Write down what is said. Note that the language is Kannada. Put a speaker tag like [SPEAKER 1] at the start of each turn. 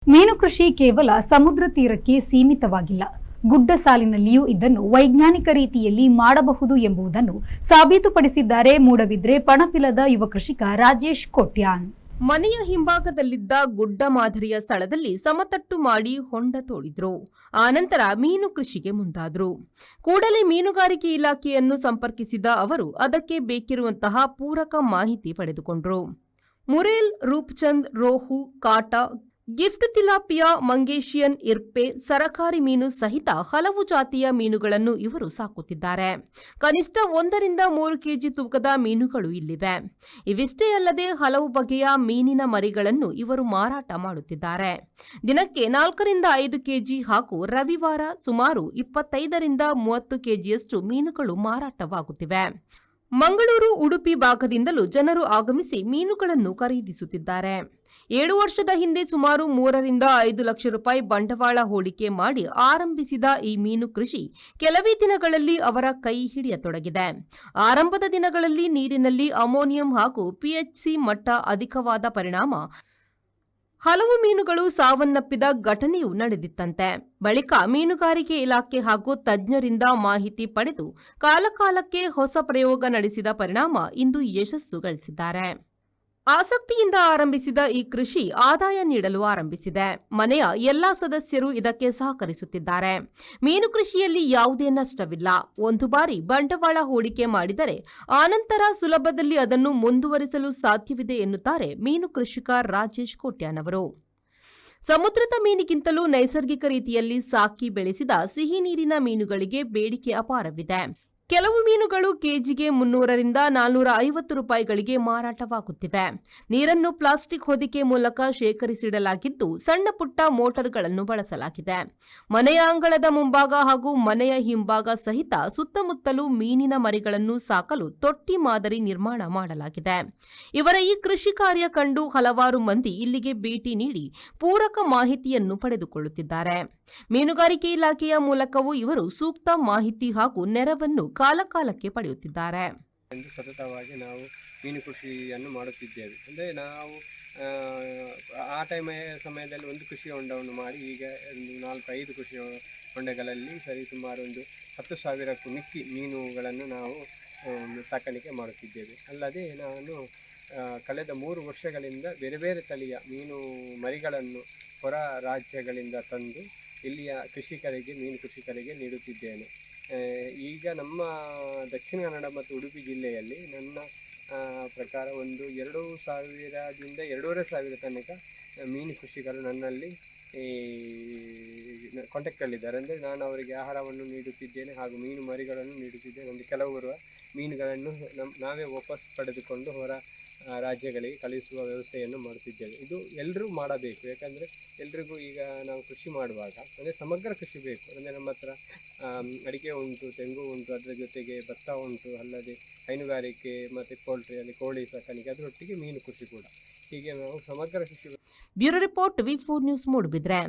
[SPEAKER 1] ಮೀನು ಕೃಷಿ ಕೇವಲ ಸಮುದ್ರ ತೀರಕ್ಕೆ ಸೀಮಿತವಾಗಿಲ್ಲ. ಗುಡ್ಡ ಸಾಲಿನಲ್ಲಿಯೂ ಇದನ್ನು ವೈಜ್ಞಾನಿಕ ರೀತಿಯಲ್ಲಿ ಮಾಡಬಹುದು ಎಂಬುದನ್ನು ಸಾಬೀತುಪಡಿಸಿದ್ದಾರೆ ಮೂಡಬಿದ್ರೆ ಪಣಪಿಲದ ಯುವ ಕೃಷಿಕ ರಾಜೇಶ್ ಕೋಟ್ಯಾನ್.
[SPEAKER 2] ಮನೆಯ ಹಿಂಭಾಗದಲ್ಲಿದ್ದ ಗುಡ್ಡ ಮಾದರಿಯ ಸ್ಥಳದಲ್ಲಿ ಸಮತಟ್ಟು ಮಾಡಿ ಹೊಂಡ ತೋಡಿದ್ರು. ಆನಂತರ ಮೀನು ಕೃಷಿಗೆ ಮುಂದಾದ್ರು. ಕೂಡಲೇ ಮೀನುಗಾರಿಕೆ ಇಲಾಖೆಯನ್ನು ಸಂಪರ್ಕಿಸಿದ ಅವರು ಅದಕ್ಕೆ ಬೇಕಿರುವಂತಹ ಪೂರಕ ಮಾಹಿತಿ ಪಡೆದುಕೊಂಡ್ರು. ಮುರೇಲ್, ರೂಪ್ಚಂದ್, ರೋಹು, ಕಾಟಾ, ಗಿಫ್ಟ್ ತಿಲಾಪಿಯಾ, ಮಂಗೇಶಿಯನ್, ಇರ್ಪೆ, ಸರಕಾರಿ ಮೀನು ಸಹಿತ ಹಲವು ಜಾತಿಯ ಮೀನುಗಳನ್ನು ಇವರು ಸಾಕುತ್ತಿದ್ದಾರೆ. ಕನಿಷ್ಠ 1 ರಿಂದ 3 ಕೆಜಿ ತೂಕದ ಮೀನುಗಳು ಇಲ್ಲಿವೆ. ಇವಿಷ್ಟೇ ಅಲ್ಲದೆ ಹಲವು ಬಗೆಯ ಮೀನಿನ ಮರಿಗಳನ್ನು ಇವರು ಮಾರಾಟ ಮಾಡುತ್ತಿದ್ದಾರೆ. ದಿನಕ್ಕೆ 4 ರಿಂದ 5 ಕೆಜಿ ಹಾಗೂ ರವಿವಾರ ಸುಮಾರು 25 ರಿಂದ 30 ಕೆಜಿಯಷ್ಟು ಮೀನುಗಳು ಮಾರಾಟವಾಗುತ್ತಿವೆ. ಮಂಗಳೂರು, ಉಡುಪಿ ಭಾಗದಿಂದಲೂ ಜನರು ಆಗಮಿಸಿ ಮೀನುಗಳನ್ನು ಖರೀದಿಸುತ್ತಿದ್ದಾರೆ. 7 ವರ್ಷದ ಹಿಂದೆ ಸುಮಾರು 3 ರಿಂದ 5 ಲಕ್ಷ ರೂಪಾಯಿ ಬಂಡವಾಳ ಹೂಡಿಕೆ ಮಾಡಿ ಆರಂಭಿಸಿದ ಈ ಮೀನು ಕೃಷಿ ಕೆಲವೇ ದಿನಗಳಲ್ಲಿ ಅವರ ಕೈ ಹಿಡಿಯತೊಡಗಿದೆ. ಆರಂಭದ ದಿನಗಳಲ್ಲಿ ನೀರಿನಲ್ಲಿ ಅಮೋನಿಯಂ ಹಾಗೂ ಪಿಎಚ್ಸಿ ಮಟ್ಟ ಅಧಿಕವಾದ ಪರಿಣಾಮ ಹಲವು ಮೀನುಗಳು ಸಾವನ್ನಪ್ಪಿದ ಘಟನೆಯೂ ನಡೆದಿತ್ತಂತೆ. ಬಳಿಕ ಮೀನುಗಾರಿಕೆ ಇಲಾಖೆ ಹಾಗೂ ತಜ್ಞರಿಂದ ಮಾಹಿತಿ ಪಡೆದು ಕಾಲಕಾಲಕ್ಕೆ ಹೊಸ ಪ್ರಯೋಗ ನಡೆಸಿದ ಪರಿಣಾಮ ಇಂದು ಯಶಸ್ಸು ಗಳಿಸಿದ್ದಾರೆ. ಆಸಕ್ತಿಯಿಂದ ಆರಂಭಿಸಿದ ಈ ಕೃಷಿ ಆದಾಯ ನೀಡಲು ಆರಂಭಿಸಿದೆ. ಮನೆಯ ಎಲ್ಲಾ ಸದಸ್ಯರು ಇದಕ್ಕೆ ಸಹಕರಿಸುತ್ತಿದ್ದಾರೆ. ಮೀನು ಕೃಷಿಯಲ್ಲಿ ಯಾವುದೇ ನಷ್ಟವಿಲ್ಲ. ಒಂದು ಬಾರಿ ಬಂಡವಾಳ ಹೂಡಿಕೆ ಮಾಡಿದರೆ ಆನಂತರ ಸುಲಭದಲ್ಲಿ ಅದನ್ನು ಮುಂದುವರಿಸಲು ಸಾಧ್ಯವಿದೆ ಎನ್ನುತ್ತಾರೆ ಮೀನು ಕೃಷಿಕ ರಾಜೇಶ್ ಕೋಟ್ಯಾನ್ ಅವರು. ಸಮುದ್ರದ ಮೀನಿಗಿಂತಲೂ ನೈಸರ್ಗಿಕ ರೀತಿಯಲ್ಲಿ ಸಾಕಿ ಬೆಳೆಸಿದ ಸಿಹಿ ನೀರಿನ ಮೀನುಗಳಿಗೆ ಬೇಡಿಕೆ ಅಪಾರವಿದೆ. ಕೆಲವು ಮೀನುಗಳು ಕೆಜಿಗೆ 300 ರಿಂದ 450 ರೂಪಾಯಿಗಳಿಗೆ ಮಾರಾಟವಾಗುತ್ತಿವೆ. ನೀರನ್ನು ಪ್ಲಾಸ್ಟಿಕ್ ಹೊದಿಕೆ ಮೂಲಕ ಶೇಖರಿಸಿಡಲಾಗಿದ್ದು ಸಣ್ಣ ಪುಟ್ಟ ಮೋಟಾರ್ಗಳನ್ನು ಬಳಸಲಾಗಿದೆ. ಮನೆಯ ಅಂಗಳದ ಮುಂಭಾಗ ಹಾಗೂ ಮನೆಯ ಹಿಂಭಾಗ ಸಹಿತ ಸುತ್ತಮುತ್ತಲೂ ಮೀನಿನ ಮರಿಗಳನ್ನು ಸಾಕಲು ತೊಟ್ಟಿ ಮಾದರಿ ನಿರ್ಮಾಣ ಮಾಡಲಾಗಿದೆ. ಇವರ ಈ ಕೃಷಿ ಕಾರ್ಯ ಕಂಡು ಹಲವಾರು ಮಂದಿ ಇಲ್ಲಿಗೆ ಭೇಟಿ ನೀಡಿ ಪೂರಕ ಮಾಹಿತಿಯನ್ನು ಪಡೆದುಕೊಳ್ಳುತ್ತಿದ್ದಾರೆ. ಮೀನುಗಾರಿಕೆ ಇಲಾಖೆಯ ಮೂಲಕವೂ ಇವರು ಸೂಕ್ತ ಮಾಹಿತಿ ಹಾಗೂ ನೆರವನ್ನು ಕಾಲಕಾಲಕ್ಕೆ ಪಡೆಯುತ್ತಿದ್ದಾರೆ.
[SPEAKER 3] ಸತತವಾಗಿ ನಾವು ಮೀನು ಕೃಷಿಯನ್ನು ಮಾಡುತ್ತಿದ್ದೇವೆ. ಅಂದರೆ ನಾವು ಆ ಸಮಯದಲ್ಲಿ ಒಂದು ಕೃಷಿ ಹೊಂಡವನ್ನು ಮಾಡಿ ಈಗ 4-5 ಕೃಷಿ ಹೊಂಡಗಳಲ್ಲಿ ಸುಮಾರು ಒಂದು 10,000ಕ್ಕೂ ಮಿಕ್ಕಿ ಮೀನುಗಳನ್ನು ನಾವು ಸಾಕಾಣಿಕೆ ಮಾಡುತ್ತಿದ್ದೇವೆ. ಅಲ್ಲದೆ ನಾನು ಕಳೆದ 3 ವರ್ಷಗಳಿಂದ ಬೇರೆ ಬೇರೆ ತಳಿಯ ಮೀನು ಮರಿಗಳನ್ನು ಹೊರ ರಾಜ್ಯಗಳಿಂದ ತಂದು ಇಲ್ಲಿಯ ಮೀನು ಕೃಷಿಕರಿಗೆ ನೀಡುತ್ತಿದ್ದೇನೆ. ಈಗ ನಮ್ಮ ದಕ್ಷಿಣ ಕನ್ನಡ ಮತ್ತು ಉಡುಪಿ ಜಿಲ್ಲೆಯಲ್ಲಿ ನನ್ನ ಪ್ರಕಾರ ಒಂದು 2,000ದಿಂದ 2,500 ತನಕ ಮೀನು ಕೃಷಿಕರು ನನ್ನಲ್ಲಿ ಕಾಂಟ್ಯಾಕ್ಟಲ್ಲಿದ್ದಾರೆ. ಅಂದರೆ ನಾನು ಅವರಿಗೆ ಆಹಾರವನ್ನು ನೀಡುತ್ತಿದ್ದೇನೆ ಹಾಗೂ ಮೀನು ಮರಿಗಳನ್ನು ನೀಡುತ್ತಿದ್ದೇನೆ. ಒಂದು ಕೆಲವರು ಮೀನುಗಳನ್ನು ನಾವೇ ವಾಪಸ್ ಪಡೆದುಕೊಂಡು ಹೊರ ರಾಜ್ಯಗಳಿಗೆ ಕಳಿಸುವ ವ್ಯವಸ್ಥೆಯನ್ನು ಮಾಡುತ್ತಿದ್ದೇವೆ. ಇದು ಎಲ್ಲರೂ ಮಾಡಬೇಕು. ಯಾಕಂದರೆ ಎಲ್ರಿಗೂ ಈಗ ನಾವು ಕೃಷಿ ಮಾಡುವಾಗ ಅಂದರೆ ಸಮಗ್ರ ಕೃಷಿ ಬೇಕು. ಅಂದರೆ ನಮ್ಮ ಹತ್ರ ಅಡಿಕೆ ಉಂಟು, ತೆಂಗು ಉಂಟು, ಅದರ ಜೊತೆಗೆ ಭತ್ತ ಉಂಟು, ಅಲ್ಲದೆ ಹೈನುಗಾರಿಕೆ ಮತ್ತು ಪೋಲ್ಟ್ರಿಯಲ್ಲಿ ಕೋಳಿ ಸಾಕಾಣಿಕೆ, ಅದರೊಟ್ಟಿಗೆ ಮೀನು ಕೃಷಿ ಕೂಡ. ಹೀಗೆ ನಾವು ಸಮಗ್ರ ಕೃಷಿ.
[SPEAKER 2] ಬ್ಯೂರೋ ರಿಪೋರ್ಟ್, ವಿ4 ನ್ಯೂಸ್, ಮೂಡಬಿದ್ರೆ.